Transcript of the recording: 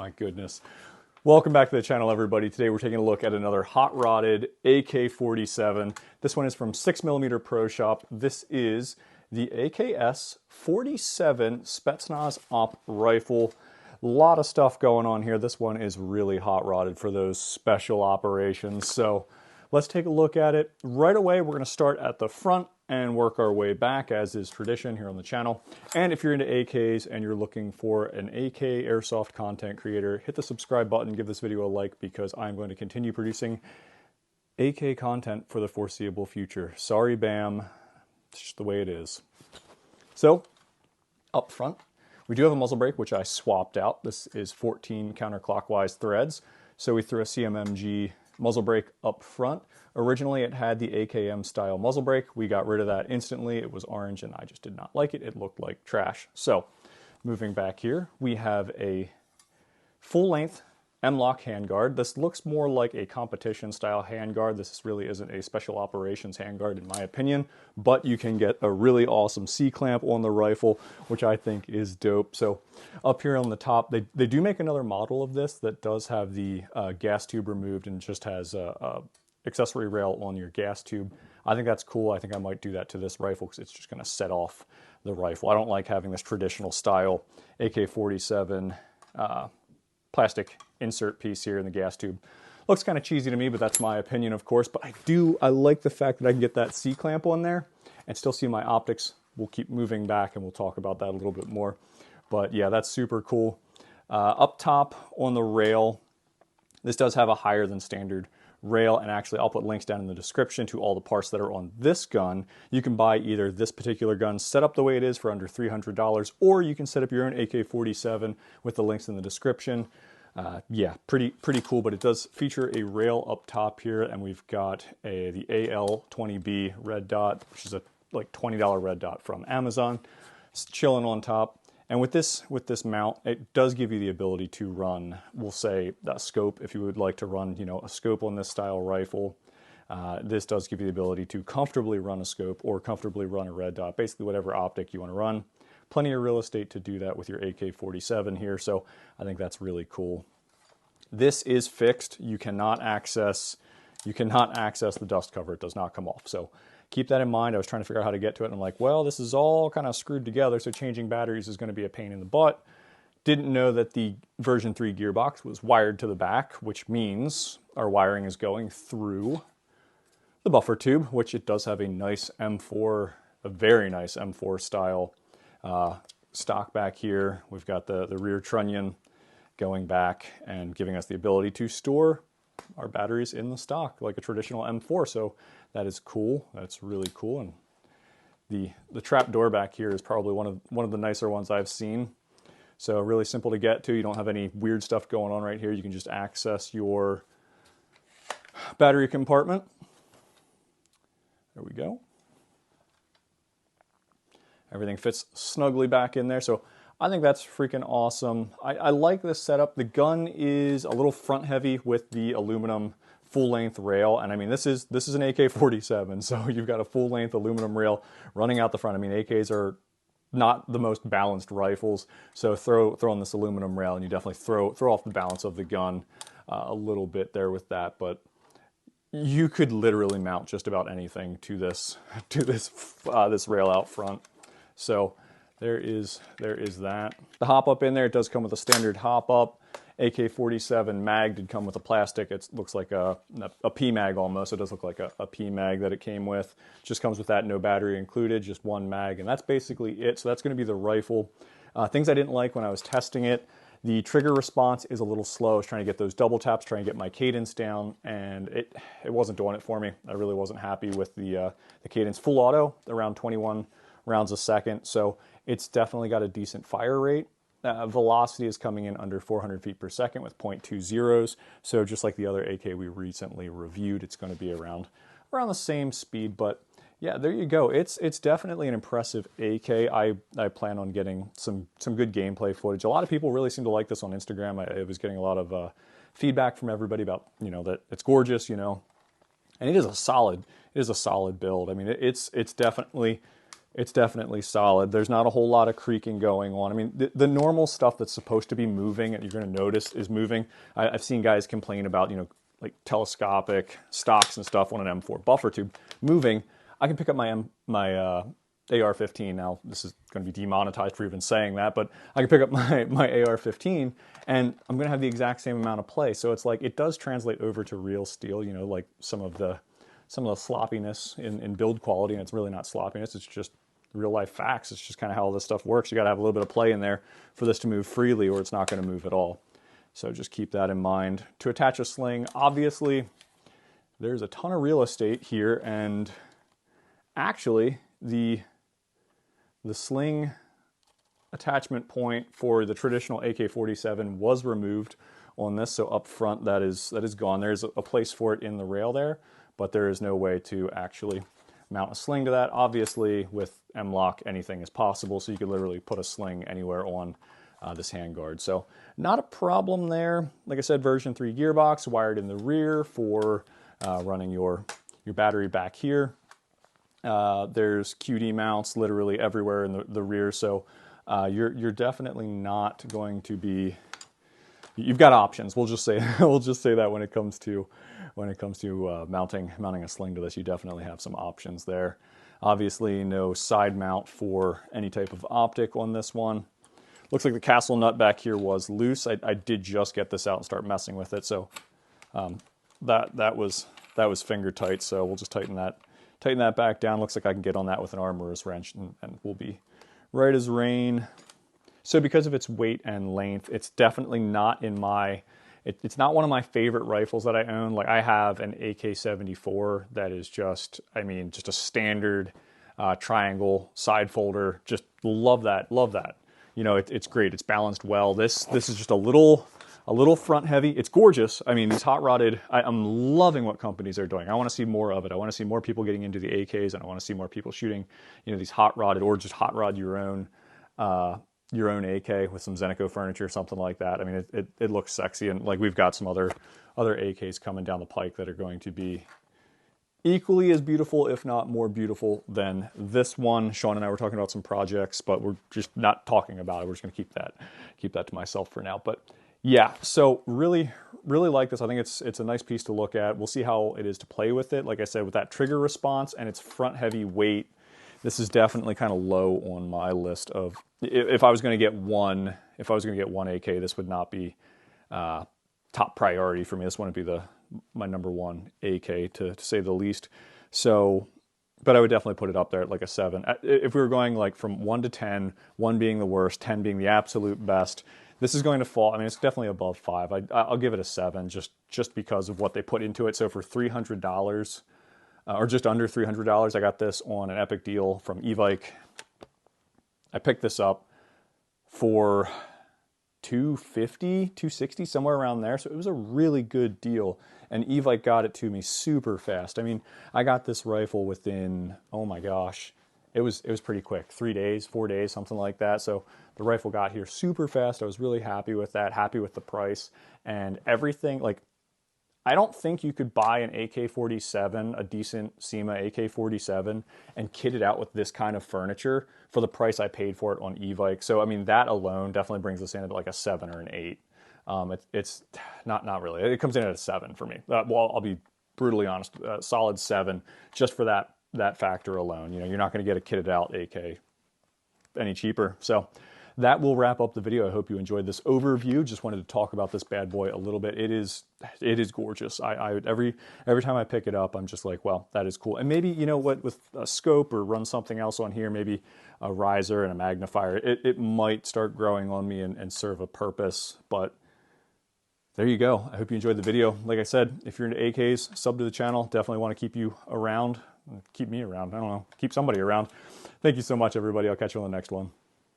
my goodness. Welcome back to the channel, everybody. Today we're taking a look at another hot-rodded AK-47. This one is from 6mmProShop. This is the AKS-47 Spetsnaz op rifle. A lot of stuff going on here. This one is really hot-rodded for those special operations. So let's take a look at it. Right away, we're going to start at the front and work our way back, as is tradition here on the channel. And if you're into AKs and you're looking for an AK Airsoft content creator, hit the subscribe button, give this video a like, because I'm going to continue producing AK content for the foreseeable future. Sorry, BAM. It's just the way it is. So, up front, we do have a muzzle brake, which I swapped out. This is 14 counterclockwise threads. So we threw a CMMG muzzle brake up front. Originally, it had the AKM style muzzle brake. We got rid of that instantly. It was orange and I just did not like it. It looked like trash. So moving back here, we have a full length M-LOK handguard. This looks more like a competition style handguard. This really isn't a special operations handguard in my opinion, but you can get a really awesome C-clamp on the rifle, which I think is dope. So up here on the top, they do make another model of this that does have the gas tube removed and just has a accessory rail on your gas tube. I think that's cool. I think I might do that to this rifle because it's just going to set off the rifle. I don't like having this traditional style AK-47 plastic insert piece here in the gas tube. Looks kind of cheesy to me, but that's my opinion, of course. But I like the fact that I can get that C-clamp on there and still see my optics. We'll keep moving back and we'll talk about that a little bit more. But yeah, that's super cool. Up top on the rail, this does have a higher than standard rail, and actually I'll put links down in the description to all the parts that are on this gun. You can buy either this particular gun set up the way it is for under $300, or you can set up your own AK-47 with the links in the description. Yeah, pretty cool, but it does feature a rail up top here, and we've got the AL-20B red dot, which is a like $20 red dot from Amazon. It's chilling on top. And with this mount, it does give you the ability to run, we'll say, a scope. If you would like to run, a scope on this style rifle, this does give you the ability to comfortably run a scope or comfortably run a red dot, basically whatever optic you want to run. Plenty of real estate to do that with your AK-47 here, so I think that's really cool. This is fixed. You cannot access the dust cover. It does not come off. So keep that in mind. I was trying to figure out how to get to it, and I'm like, well, this is all kind of screwed together, so changing batteries is going to be a pain in the butt. Didn't know that the version 3 gearbox was wired to the back, which means our wiring is going through the buffer tube, which it does have a nice M4, a very nice M4 style stock back here. We've got the rear trunnion going back and giving us the ability to store our batteries in the stock like a traditional M4. So that is cool. That's really cool. And the trap door back here is probably one of the nicer ones I've seen. So really simple to get to. You don't have any weird stuff going on right here. You can just access your battery compartment. There we go. Everything fits snugly back in there. So I think that's freaking awesome. I like this setup. The gun is a little front heavy with the aluminum full length rail. And I mean, this is an AK-47. So you've got a full length aluminum rail running out the front. I mean, AKs are not the most balanced rifles. So throw on this aluminum rail and you definitely throw off the balance of the gun a little bit there with that. But you could literally mount just about anything to this rail out front. So there is that. The hop up in there, it does come with a standard hop up. AK-47 mag did come with a plastic. It looks like a P-mag almost. It does look like a P-mag that it came with. Just comes with that, no battery included, just one mag, and that's basically it. So that's going to be the rifle. Things I didn't like when I was testing it. The trigger response is a little slow. I was trying to get those double taps, trying to get my cadence down, and it wasn't doing it for me. I really wasn't happy with the cadence. Full auto, around 21 rounds a second. So it's definitely got a decent fire rate. Velocity is coming in under 400 feet per second with 0.20s. So just like the other AK we recently reviewed, it's going to be around the same speed. But yeah, there you go. It's definitely an impressive AK. I plan on getting some good gameplay footage. A lot of people really seem to like this on Instagram. I was getting a lot of feedback from everybody about that it's gorgeous, and it is a solid build. I mean, it's definitely It's definitely solid. There's not a whole lot of creaking going on. I mean, the normal stuff that's supposed to be moving and you're going to notice is moving. I've seen guys complain about, you know, like telescopic stocks and stuff on an M4 buffer tube moving. I can pick up my AR-15. Now, this is going to be demonetized for even saying that, but I can pick up my AR-15 and I'm going to have the exact same amount of play. So it's like, it does translate over to real steel, you know, like some of the sloppiness in build quality, and it's really not sloppiness, it's just real life facts. It's just kind of how all this stuff works. You got to have a little bit of play in there for this to move freely, or it's not going to move at all. So just keep that in mind. To attach a sling, obviously, there's a ton of real estate here, and actually, the sling attachment point for the traditional AK-47 was removed on this, so up front that is gone. There's a place for it in the rail there, but there is no way to actually mount a sling to that. Obviously, with M-LOK, anything is possible, so you could literally put a sling anywhere on this handguard. So not a problem there. Like I said, version 3 gearbox, wired in the rear for running your battery back here. There's QD mounts literally everywhere in the rear, so you're definitely not going to be. You've got options. We'll just say that when it comes to mounting a sling to this, you definitely have some options there. Obviously, no side mount for any type of optic on this one. Looks like the castle nut back here was loose. I did just get this out and start messing with it, so that was finger tight. So we'll just tighten that back down. Looks like I can get on that with an armorer's wrench, and we'll be right as rain. So because of its weight and length, it's definitely not in my. It's not one of my favorite rifles that I own. Like, I have an AK-74 that is just, I mean, just a standard triangle side folder. Just love that. You know, it's great. It's balanced well. This is just a little front heavy. It's gorgeous. I mean, these hot rodded, I'm loving what companies are doing. I want to see more of it. I want to see more people getting into the AKs, and I want to see more people shooting, you know, these hot rodded, or just hot rod your own AK with some Zenico furniture, something like that. I mean, it looks sexy, and like, we've got some other AKs coming down the pike that are going to be equally as beautiful, if not more beautiful than this one. Sean and I were talking about some projects, but we're just not talking about it. We're just going to keep that to myself for now. But yeah, so really like this. I think it's a nice piece to look at. We'll see how it is to play with it. Like I said, with that trigger response and its front heavy weight, this is definitely kind of low on my list of, if I was going to get one AK, this would not be top priority for me. This wouldn't be my number one AK to say the least. So, but I would definitely put it up there at like a 7. If we were going like from 1 to 10, 1 being the worst, 10 being the absolute best, this is going to fall. I mean, it's definitely above 5. I'll give it a 7 just because of what they put into it. So for $300, or just under $300, I got this on an epic deal from Evike. I picked this up for $250, $260, somewhere around there. So it was a really good deal. And Evike got it to me super fast. I mean, I got this rifle within, oh my gosh, it was pretty quick. 3 days, 4 days, something like that. So the rifle got here super fast. I was really happy with that, happy with the price and everything. Like, I don't think you could buy an AK-47, a decent SEMA AK-47, and kit it out with this kind of furniture for the price I paid for it on Evike. So, I mean, that alone definitely brings this in at like a 7 or an 8. It's not really. It comes in at a 7 for me. Well, I'll be brutally honest, solid 7 just for that factor alone. You know, you're not going to get a kitted out AK any cheaper. So that will wrap up the video. I hope you enjoyed this overview. Just wanted to talk about this bad boy a little bit. It is gorgeous. Every time I pick it up, I'm just like, well, that is cool. And maybe, you know what, with a scope or run something else on here, maybe a riser and a magnifier, it might start growing on me and serve a purpose. But there you go. I hope you enjoyed the video. Like I said, if you're into AKs, sub to the channel. Definitely want to keep you around. Keep me around. I don't know. Keep somebody around. Thank you so much, everybody. I'll catch you on the next one.